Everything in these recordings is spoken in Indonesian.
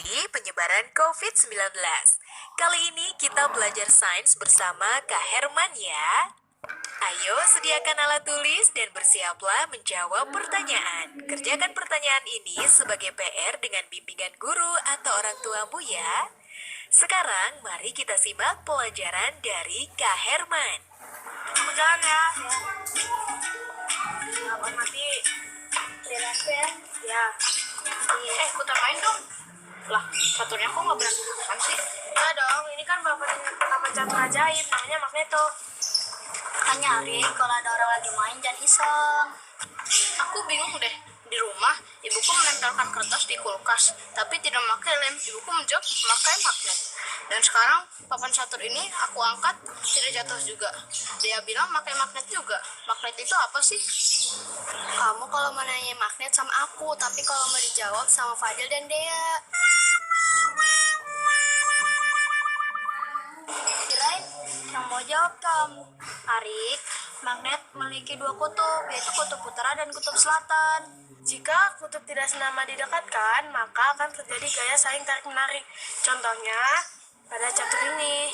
menghindari penyebaran COVID-19. Kali ini kita belajar sains bersama Kak Herman ya. Ayo sediakan alat tulis dan bersiaplah menjawab pertanyaan. Kerjakan pertanyaan ini sebagai PR dengan bimbingan guru atau orang tuamu ya. Sekarang mari kita simak pelajaran dari Kak Herman. Aku jalan ya. Abang mati. Jelas ya. Ya. Putar main dong. Lah, caturnya kok nggak berantakan sih? Enggak dong, ini kan papan catur ajaib, namanya Magneto. Kan nyari kalau ada orang lagi main jangan iseng. Aku bingung deh. Di rumah, ibuku menempelkan kertas di kulkas, tapi tidak memakai lem. Ibuku menjawab memakai magnet. Dan sekarang papan catur ini aku angkat tidak jatuh juga. Dia bilang pakai magnet juga. Magnet itu apa sih? Kamu kalau mau nanya magnet sama aku, tapi kalau mau dijawab sama Fadil dan Dea. Kirain yang mau jawab kamu. Arik, magnet memiliki dua kutub, yaitu kutub utara dan kutub selatan. Jika kutub tidak senama didekatkan, maka akan terjadi gaya saling tarik-menarik. Contohnya, pada catur ini.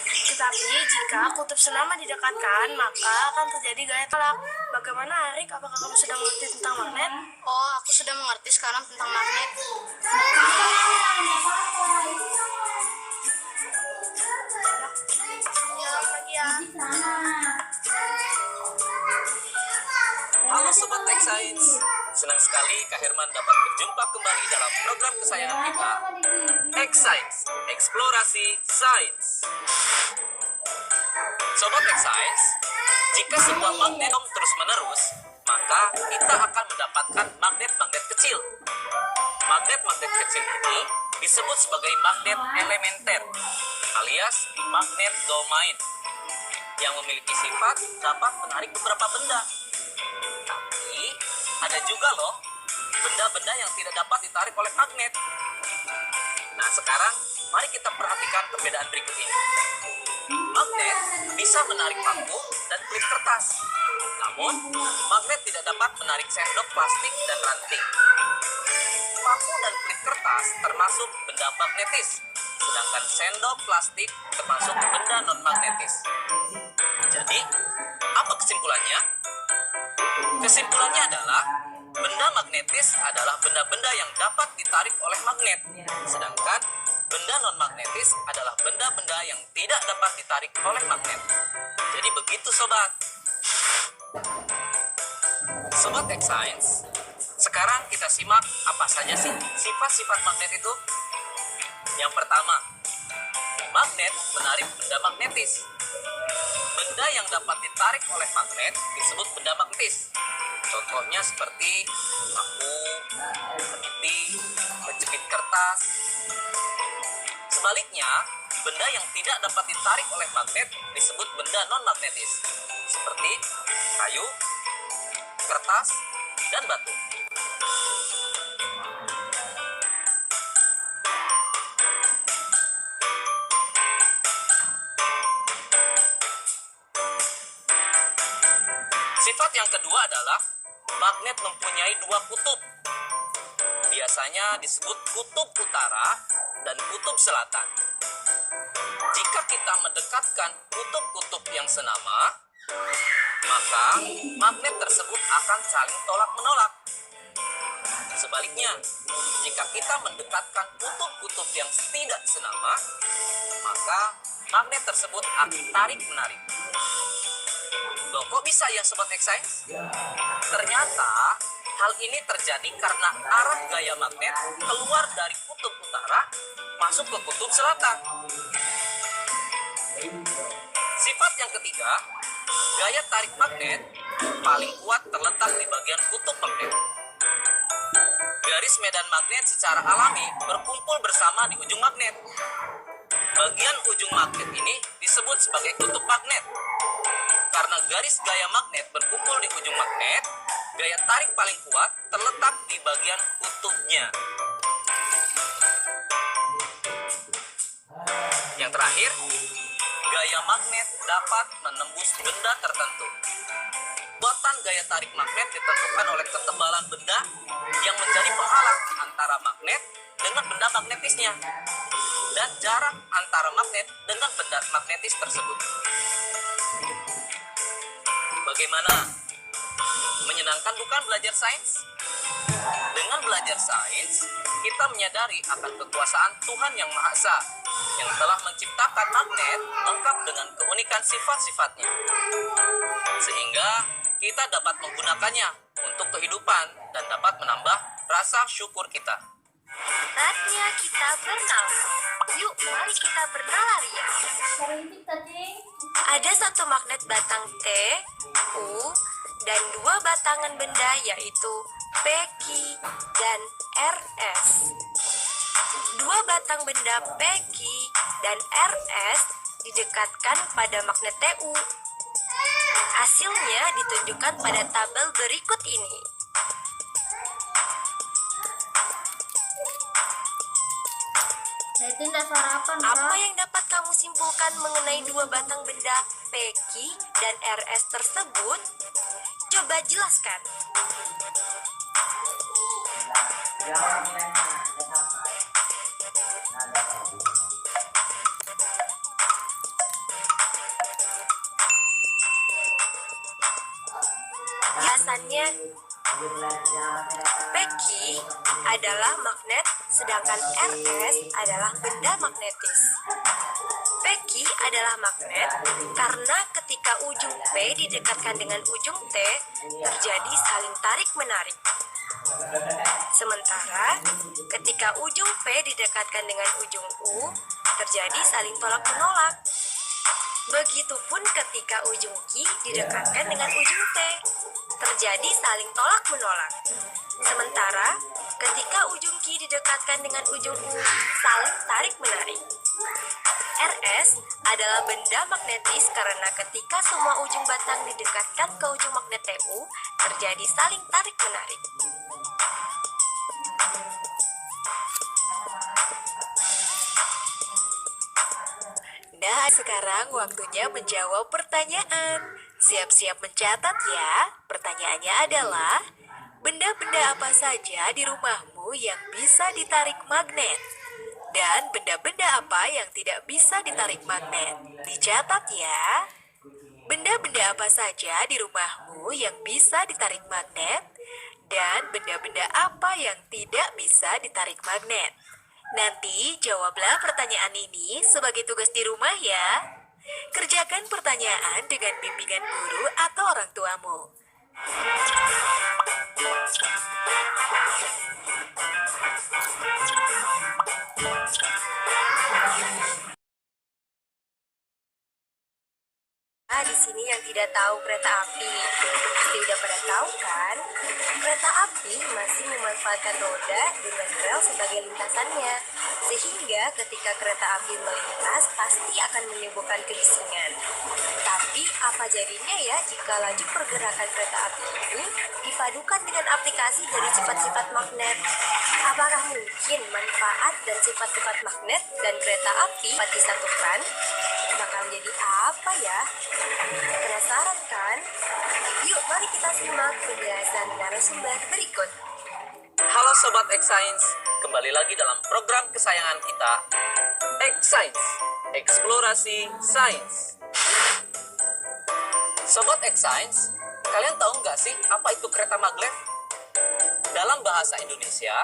Tetapi jika kutub senama didekatkan, maka akan terjadi gaya tolak. Bagaimana, Arik? Apakah kamu sudah mengerti tentang magnet? Oh, aku sudah mengerti sekarang tentang magnet. Halo Sobat Tech Science, senang sekali Kak Herman dapat berjumpa kembali dalam program kesayangan kita, Tech Science, Eksplorasi Sains. Sobat Tech Science, jika sebuah magnet terus-menerus, maka kita akan mendapatkan magnet-magnet kecil. Magnet-magnet kecil ini disebut sebagai magnet elementer, alias magnet domain, yang memiliki sifat dapat menarik beberapa benda. Tapi ada juga loh benda-benda yang tidak dapat ditarik oleh magnet. Nah sekarang mari kita perhatikan perbedaan berikut ini. Magnet bisa menarik paku dan klip kertas. Namun magnet tidak dapat menarik sendok, plastik, dan ranting. Paku dan klip kertas termasuk benda magnetis, sedangkan sendok, plastik termasuk benda non-magnetis. Jadi, apa kesimpulannya? Kesimpulannya adalah benda magnetis adalah benda-benda yang dapat ditarik oleh magnet, sedangkan benda non-magnetis adalah benda-benda yang tidak dapat ditarik oleh magnet. Jadi begitu sobat. Sobat Tech Science, sekarang kita simak apa saja sih sifat-sifat magnet itu. Yang pertama, magnet menarik benda magnetis. Benda yang dapat ditarik oleh magnet disebut benda magnetis. Contohnya seperti paku, peniti, penjepit kertas. Sebaliknya, benda yang tidak dapat ditarik oleh magnet disebut benda non-magnetis, seperti kayu, kertas, dan batu. Sifat yang kedua adalah magnet mempunyai dua kutub. Biasanya disebut kutub utara dan kutub selatan. Jika kita mendekatkan kutub-kutub yang senama, maka magnet tersebut akan saling tolak-menolak. Sebaliknya, jika kita mendekatkan kutub-kutub yang tidak senama, maka magnet tersebut akan tarik-menarik. Loh, kok bisa ya Sobat Tech Science? Ternyata hal ini terjadi karena arah gaya magnet keluar dari kutub utara masuk ke kutub selatan. Sifat yang ketiga, gaya tarik magnet paling kuat terletak di bagian kutub magnet. Garis medan magnet secara alami berkumpul bersama di ujung magnet. Bagian ujung magnet ini disebut sebagai kutub magnet. Karena garis gaya magnet berkumpul di ujung magnet, gaya tarik paling kuat terletak di bagian kutubnya. Yang terakhir, gaya magnet dapat menembus benda tertentu. Kekuatan gaya tarik magnet ditentukan oleh ketebalan benda yang menjadi penghalang. antara magnet dengan benda magnetisnya dan jarak antara magnet dengan benda magnetis tersebut. Bagaimana? Menyenangkan bukan belajar sains? Dengan belajar sains, kita menyadari akan kekuasaan Tuhan Yang Maha Esa yang telah menciptakan magnet lengkap dengan keunikan sifat-sifatnya. Sehingga kita dapat menggunakannya untuk kehidupan dan dapat menambah rasa syukur kita. Saatnya kita bernala. Yuk, mari kita bernalar ya. Ada satu magnet batang T, U, dan dua batangan benda yaitu PQ dan RS. Dua batang benda PQ dan RS didekatkan pada magnet TU. Hasilnya ditunjukkan pada tabel berikut ini. Apa yang dapat kamu simpulkan mengenai dua batang benda PQ dan RS tersebut? Coba jelaskan. Biasanya PQ adalah magnet, sedangkan RS adalah benda magnetis. PQ adalah magnet karena ketika ujung P didekatkan dengan ujung T, terjadi saling tarik-menarik. Sementara ketika ujung P didekatkan dengan ujung U, terjadi saling tolak-menolak. Begitupun ketika ujung Q didekatkan dengan ujung T, terjadi saling tolak-menolak. Sementara ketika ujung Q didekatkan dengan ujung U, saling tarik-menarik. RS adalah benda magnetis karena ketika semua ujung batang didekatkan ke ujung magnet TU, terjadi saling tarik-menarik. Nah, sekarang waktunya menjawab pertanyaan. Siap-siap mencatat ya. Pertanyaannya adalah, benda-benda apa saja di rumahmu yang bisa ditarik magnet? Dan benda-benda apa yang tidak bisa ditarik magnet? Dicatat ya. Benda-benda apa saja di rumahmu yang bisa ditarik magnet? Dan benda-benda apa yang tidak bisa ditarik magnet? Nanti jawablah pertanyaan ini sebagai tugas di rumah ya. Kerjakan pertanyaan dengan bimbingan guru atau orang tuamu. Di sini yang tidak tahu kereta api, pasti udah pada tahu kan? Kereta api masih memanfaatkan roda dengan rel sebagai lintasannya, sehingga ketika kereta api melintas pasti akan menimbulkan kebisingan. Tapi apa jadinya ya jika laju pergerakan kereta api ini dipadukan dengan aplikasi dari sifat-sifat magnet? Apakah mungkin manfaat dan sifat-sifat magnet dan kereta api dapat disatukan? Bakal jadi apa ya? Penasaran kan? Yuk, mari kita simak penjelasan narasumber berikut. Halo Sobat X-Science, kembali lagi dalam program kesayangan kita, X-Science, Eksplorasi Sains. Sobat X-Science, kalian tahu nggak sih apa itu kereta maglev? Dalam bahasa Indonesia,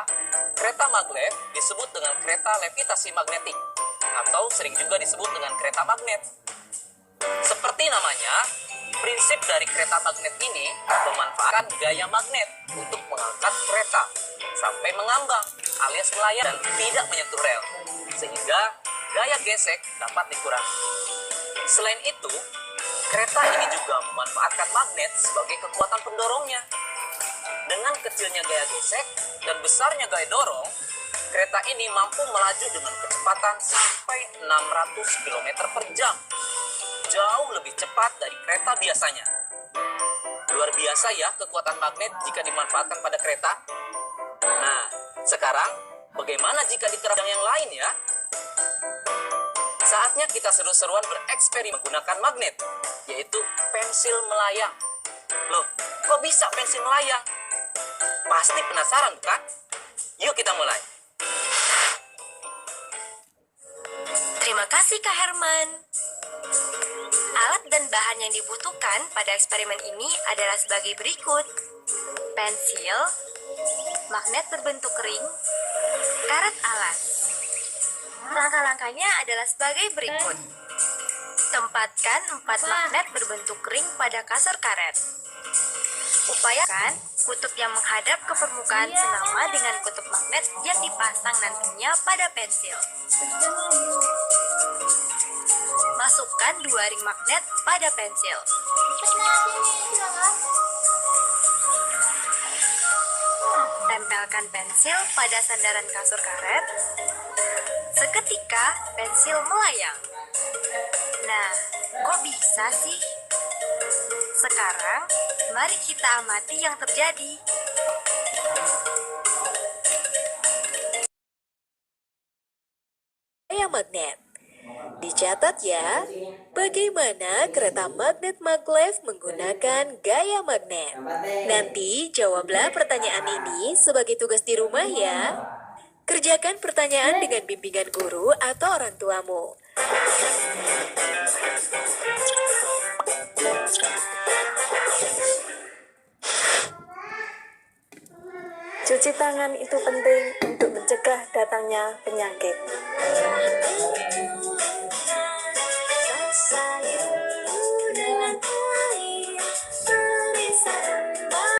kereta maglev disebut dengan kereta levitasi magnetik, atau sering juga disebut dengan kereta magnet. Seperti namanya, prinsip dari kereta magnet ini memanfaatkan gaya magnet untuk mengangkat kereta sampai mengambang alias melayang dan tidak menyentuh rel, sehingga gaya gesek dapat dikurangi. Selain itu, kereta ini juga memanfaatkan magnet sebagai kekuatan pendorongnya. Dengan kecilnya gaya gesek dan besarnya gaya dorong, kereta ini mampu melaju dengan kecepatan sampai 600 km per jam. Jauh lebih cepat dari kereta biasanya. Luar biasa ya kekuatan magnet jika dimanfaatkan pada kereta. Nah, sekarang bagaimana jika diterapkan yang lain ya? Saatnya kita seru-seruan bereksperimen menggunakan magnet, yaitu pensil melayang. Loh, kok bisa pensil melayang? Pasti penasaran bukan? Yuk, Yuk kita mulai. Terima kasih Kak Herman. Alat dan bahan yang dibutuhkan pada eksperimen ini adalah sebagai berikut. Pensil, magnet berbentuk ring, karet alas. Langkah-langkahnya adalah sebagai berikut. Tempatkan 4 magnet berbentuk ring pada kasar karet. Upayakan kutub yang menghadap ke permukaan senama dengan kutub magnet yang dipasang nantinya pada pensil. Masukkan 2 ring magnet pada pensil. Tempelkan pensil pada sandaran kasur karet. Seketika pensil melayang. Nah, kok bisa sih? Sekarang, mari kita amati yang terjadi. Gaya magnet. Dicatat ya, bagaimana kereta magnet maglev menggunakan gaya magnet. Nanti jawablah pertanyaan ini sebagai tugas di rumah ya. Kerjakan pertanyaan dengan bimbingan guru atau orang tuamu. Cuci tangan itu penting untuk mencegah datangnya penyakit.